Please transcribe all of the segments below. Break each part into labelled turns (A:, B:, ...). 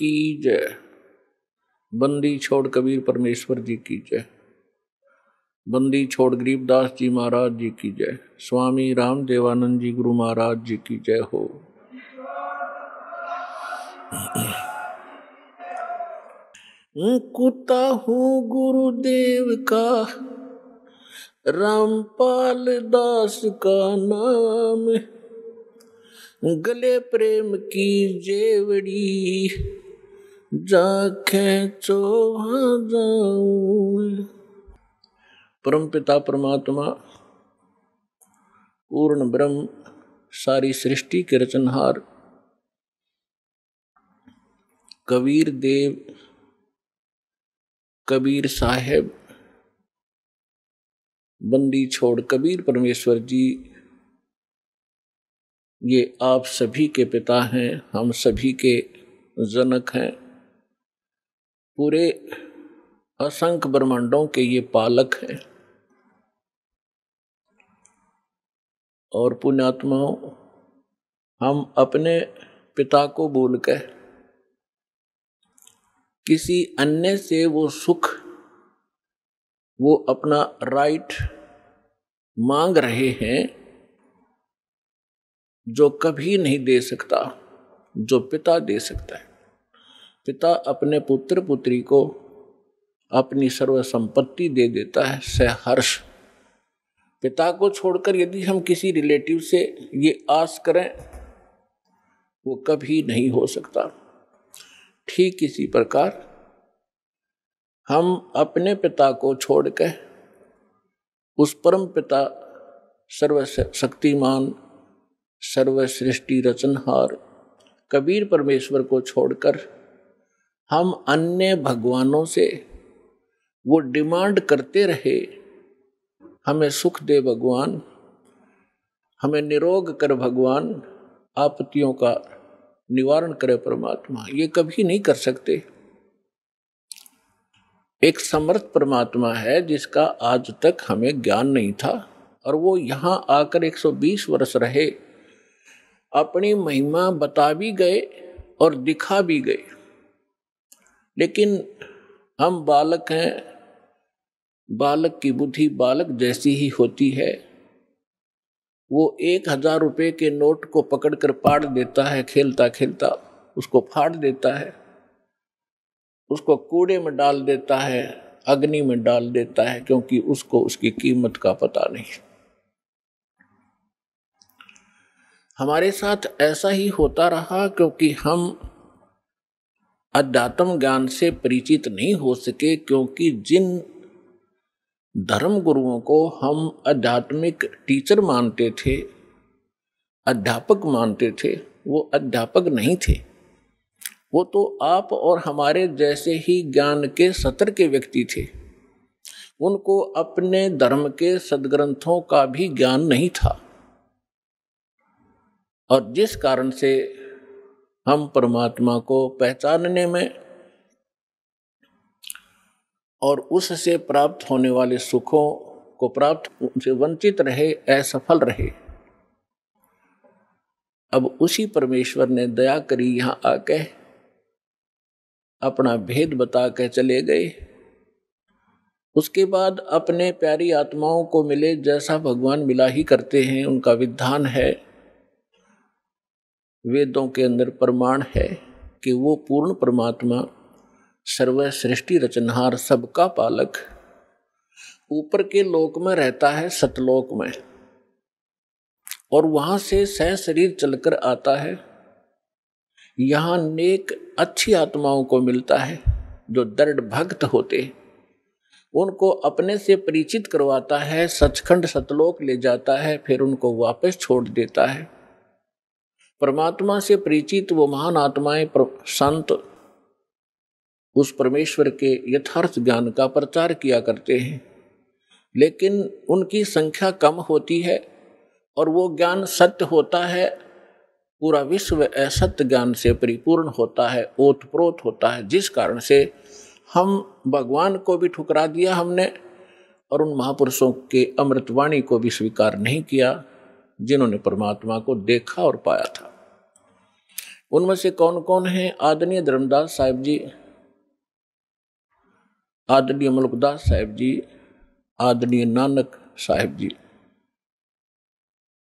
A: की जय। बंदी छोड़ कबीर परमेश्वर जी की जय। बंदी छोड़ गरीबदास जी महाराज जी की जय। स्वामी राम देवानंद जी गुरु महाराज जी की जय हो। कुत्ता हूँ गुरुदेव का, रामपाल दास का नाम, गले प्रेम की जेवड़ी, जाके चोहा जाऊं। परमपिता परमात्मा पूर्ण ब्रह्म सारी सृष्टि के रचनहार कबीर देव कबीर साहेब बंदी छोड़ कबीर परमेश्वर जी, ये आप सभी के पिता हैं, हम सभी के जनक हैं, पूरे असंख्य ब्रह्मांडों के ये पालक हैं। और पुण्यात्माओं, हम अपने पिता को भूलकर किसी अन्य से वो सुख, वो अपना राइट मांग रहे हैं जो कभी नहीं दे सकता, जो पिता दे सकता है। पिता अपने पुत्र पुत्री को अपनी सर्व संपत्ति दे देता है सहर्ष। पिता को छोड़कर यदि हम किसी रिलेटिव से ये आस करें, वो कभी नहीं हो सकता। ठीक इसी प्रकार हम अपने पिता को छोड़कर उस परम पिता सर्वशक्तिमान सर्वसृष्टि रचनहार कबीर परमेश्वर को छोड़कर हम अन्य भगवानों से वो डिमांड करते रहे, हमें सुख दे भगवान, हमें निरोग कर भगवान, आपत्तियों का निवारण करे परमात्मा, ये कभी नहीं कर सकते। एक समर्थ परमात्मा है जिसका आज तक हमें ज्ञान नहीं था, और वो यहाँ आकर 120 वर्ष रहे, अपनी महिमा बता भी गए और दिखा भी गए। लेकिन हम बालक हैं, बालक की बुद्धि बालक जैसी ही होती है। वो 1000 रुपये के नोट को पकड़कर फाड़ देता है, खेलता खेलता उसको फाड़ देता है, उसको कूड़े में डाल देता है, अग्नि में डाल देता है, क्योंकि उसको उसकी कीमत का पता नहीं। हमारे साथ ऐसा ही होता रहा, क्योंकि हम अध्यात्म ज्ञान से परिचित नहीं हो सके, क्योंकि जिन धर्म गुरुओं को हम आध्यात्मिक टीचर मानते थे, अध्यापक मानते थे, वो अध्यापक नहीं थे। वो तो आप और हमारे जैसे ही ज्ञान के सतर के व्यक्ति थे। उनको अपने धर्म के सद्ग्रंथों का भी ज्ञान नहीं था, और जिस कारण से हम परमात्मा को पहचानने में और उससे प्राप्त होने वाले सुखों को प्राप्त से वंचित रहे, असफल रहे। अब उसी परमेश्वर ने दया करी, यहाँ आके अपना भेद बता के चले गए। उसके बाद अपने प्यारी आत्माओं को मिले, जैसा भगवान मिला ही करते हैं, उनका विधान है, वेदों के अंदर प्रमाण है कि वो पूर्ण परमात्मा सर्व सृष्टि रचनहार सबका पालक ऊपर के लोक में रहता है, सतलोक में, और वहां से सह शरीर चलकर आता है। यहाँ नेक अच्छी आत्माओं को मिलता है जो दृढ़ भक्त होते, उनको अपने से परिचित करवाता है, सचखंड सतलोक ले जाता है, फिर उनको वापस छोड़ देता है। परमात्मा से परिचित वो महान आत्माएं संत उस परमेश्वर के यथार्थ ज्ञान का प्रचार किया करते हैं, लेकिन उनकी संख्या कम होती है और वो ज्ञान सत्य होता है। पूरा विश्व असत्य ज्ञान से परिपूर्ण होता है, ओतप्रोत होता है, जिस कारण से हम भगवान को भी ठुकरा दिया हमने, और उन महापुरुषों के अमृतवाणी को भी स्वीकार नहीं किया जिन्होंने परमात्मा को देखा और पाया था। उनमें से कौन कौन है? आदरणीय धर्मदास साहिब जी, आदरणीय मुल्कदास साहिब जी, आदरणीय नानक साहिब जी,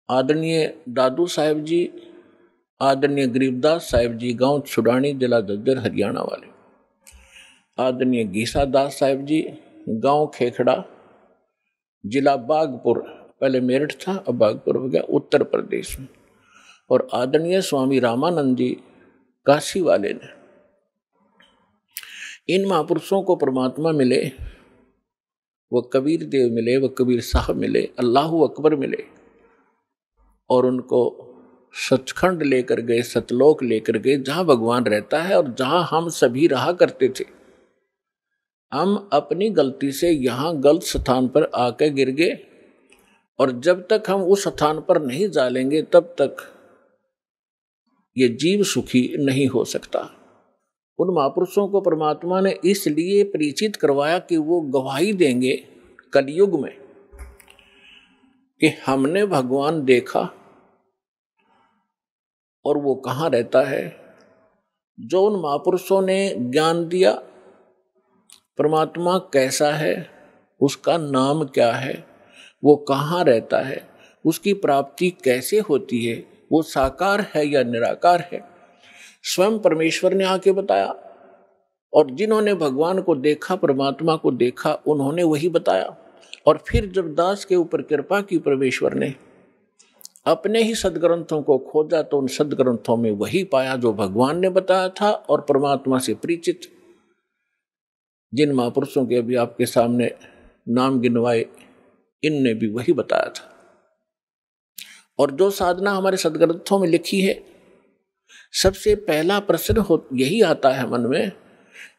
A: आदरणीय दादू साहिब जी, आदरणीय गरीबदास साहिब जी, गांव छुड़ानी, जिला झज्जर, हरियाणा वाले, आदरणीय गीसा दास साहिब जी, गांव खेखड़ा, जिला बागपुर, पहले मेरठ था अब बागपुर हो गया, उत्तर प्रदेश में, और आदरणीय स्वामी रामानंद जी, काशी वाले ने। इन महापुरुषों को परमात्मा मिले, वो कबीर देव मिले, वो कबीर साहब मिले, अल्लाहू अकबर मिले, और उनको सचखंड लेकर गए, सतलोक लेकर गए, जहां भगवान रहता है और जहां हम सभी रहा करते थे। हम अपनी गलती से यहां गलत स्थान पर आकर गिर गए, और जब तक हम उस स्थान पर नहीं जालेंगे तब तक ये जीव सुखी नहीं हो सकता। उन महापुरुषों को परमात्मा ने इसलिए परिचित करवाया कि वो गवाही देंगे कलयुग में कि हमने भगवान देखा और वो कहाँ रहता है। जो उन महापुरुषों ने ज्ञान दिया परमात्मा कैसा है, उसका नाम क्या है, वो कहाँ रहता है, उसकी प्राप्ति कैसे होती है, वो साकार है या निराकार है, स्वयं परमेश्वर ने आके बताया। और जिन्होंने भगवान को देखा, परमात्मा को देखा, उन्होंने वही बताया। और फिर जब दास के ऊपर कृपा की परमेश्वर ने, अपने ही सदग्रंथों को खोजा तो उन सदग्रंथों में वही पाया जो भगवान ने बताया था। और परमात्मा से परिचित जिन महापुरुषों के अभी आपके सामने नाम गिनवाए, इनने भी वही बताया था। और जो साधना हमारे सदग्रंथों में लिखी है, सबसे पहला प्रश्न यही आता है मन में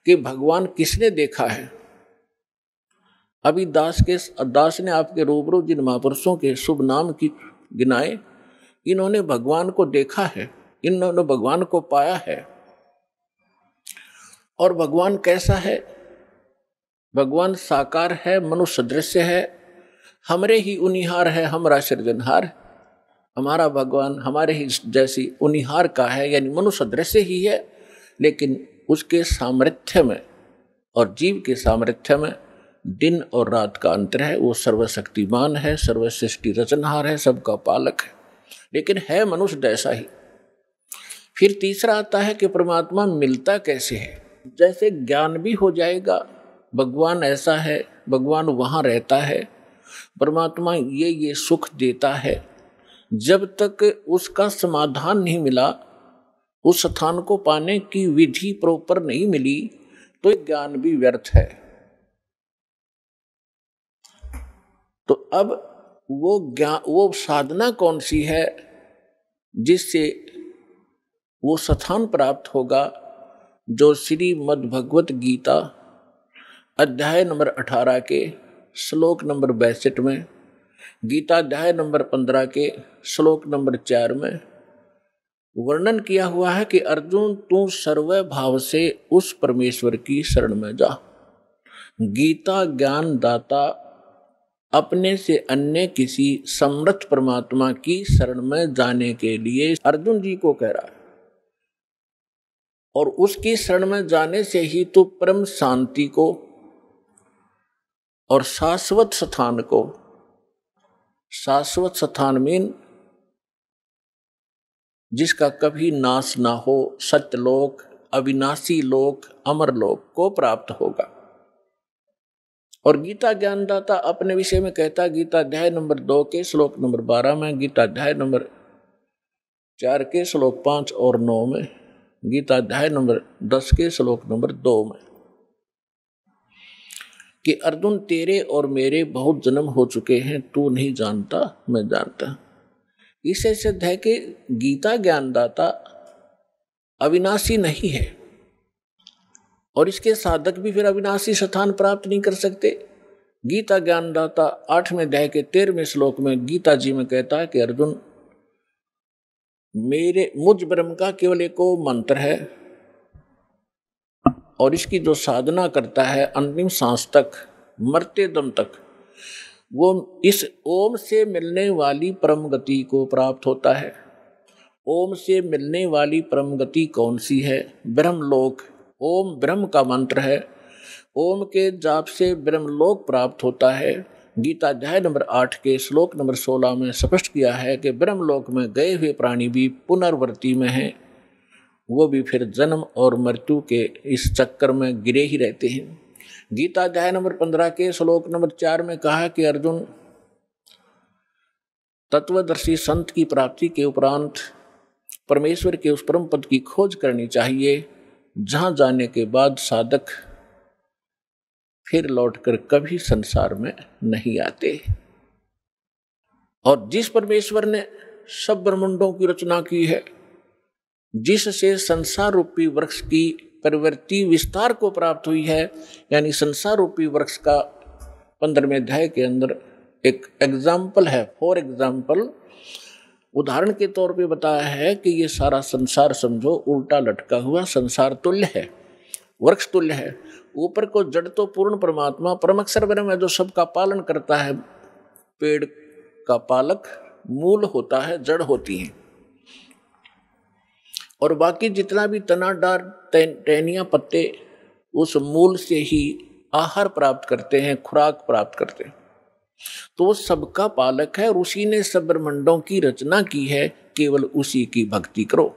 A: कि भगवान किसने देखा है। अभी दास ने आपके रूबरू जिन महापुरुषों के शुभ नाम की गिनाए, इन्होंने भगवान को देखा है, इन्होंने भगवान को पाया है। और भगवान कैसा है? भगवान साकार है, मनुष्य दृश्य है, हमरे ही उनिहार है, हमारा सृजनहार। हमारा भगवान हमारे ही जैसी उनिहार का है, यानी मनुष्य दृश्य ही है, लेकिन उसके सामर्थ्य में और जीव के सामर्थ्य में दिन और रात का अंतर है। वो सर्वशक्तिमान है, सर्वसृष्टि रचनहार है, सबका पालक है, लेकिन है मनुष्य जैसा ही। फिर तीसरा आता है कि परमात्मा मिलता कैसे है। जैसे ज्ञान भी हो जाएगा, भगवान ऐसा है, भगवान वहाँ रहता है, परमात्मा ये सुख देता है, जब तक उसका समाधान नहीं मिला, उस स्थान को पाने की विधि प्रॉपर नहीं मिली, तो ज्ञान भी व्यर्थ है। तो अब वो साधना कौन सी है जिससे वो स्थान प्राप्त होगा, जो श्रीमद् भगवत गीता अध्याय नंबर 18 के श्लोक नंबर 62 में, गीता अध्याय नंबर 15 के श्लोक नंबर 4 में वर्णन किया हुआ है कि अर्जुन तू सर्व भाव से उस परमेश्वर की शरण में जा। गीता ज्ञान दाता अपने से अन्य किसी समर्थ परमात्मा की शरण में जाने के लिए अर्जुन जी को कह रहा है। और उसकी शरण में जाने से ही तो परम शांति को और शाश्वत स्थान को, शाश्वत स्थान मीन जिसका कभी नाश ना हो, सत्यलोक, अविनाशी लोक, अमर लोक को प्राप्त होगा। और गीता ज्ञानदाता अपने विषय में कहता, गीता अध्याय नंबर 2 के श्लोक नंबर 12 में, गीता अध्याय नंबर 4 के श्लोक 5 और 9 में, गीता अध्याय नंबर 10 के श्लोक नंबर 2 में, कि अर्जुन तेरे और मेरे बहुत जन्म हो चुके हैं, तू नहीं जानता, मैं जानता। इससे सिद्ध है कि गीता ज्ञानदाता अविनाशी नहीं है, और इसके साधक भी फिर अविनाशी स्थान प्राप्त नहीं कर सकते। गीता ज्ञानदाता 8वें अध्याय के 13वें श्लोक में गीता जी में कहता है कि अर्जुन मुझ ब्रह्म का केवल एक मंत्र है, और इसकी जो साधना करता है अंतिम सांस तक, मरते दम तक, वो इस ओम से मिलने वाली परम गति को प्राप्त होता है। ओम से मिलने वाली परम गति कौन सी है? ब्रह्मलोक। ओम ब्रह्म का मंत्र है। ओम के जाप से ब्रह्मलोक प्राप्त होता है। गीता अध्याय नंबर 8 के श्लोक नंबर 16 में स्पष्ट किया है कि ब्रह्मलोक में गए हुए प्राणी भी पुनर्वृत्ति में हैं, वो भी फिर जन्म और मृत्यु के इस चक्कर में गिरे ही रहते हैं। गीता अध्याय नंबर 15 के श्लोक नंबर 4 में कहा कि अर्जुन, तत्वदर्शी संत की प्राप्ति के उपरांत परमेश्वर के उस परम पद की खोज करनी चाहिए, जहां जाने के बाद साधक फिर लौटकर कभी संसार में नहीं आते। और जिस परमेश्वर ने सब ब्रह्मांडों की रचना की है, जिससे संसार रूपी वृक्ष की प्रवृत्ति विस्तार को प्राप्त हुई है, यानी संसार रूपी वृक्ष का 15वें अध्याय के अंदर एक एग्जाम्पल है, फॉर एग्जाम्पल, उदाहरण के तौर पे बताया है कि ये सारा संसार समझो उल्टा लटका हुआ संसार तुल्य है, वृक्ष तुल्य है। ऊपर को जड़ तो पूर्ण परमात्मा परम अक्षर ब्रह्म है जो सबका पालन करता है। पेड़ का पालक मूल होता है, जड़ होती है, और बाकी जितना भी तना डार टहनियां पत्ते उस मूल से ही आहार प्राप्त करते हैं, खुराक प्राप्त करते हैं। तो वो सबका पालक है और उसी ने सब ब्रह्मांडों की रचना की है, केवल उसी की भक्ति करो।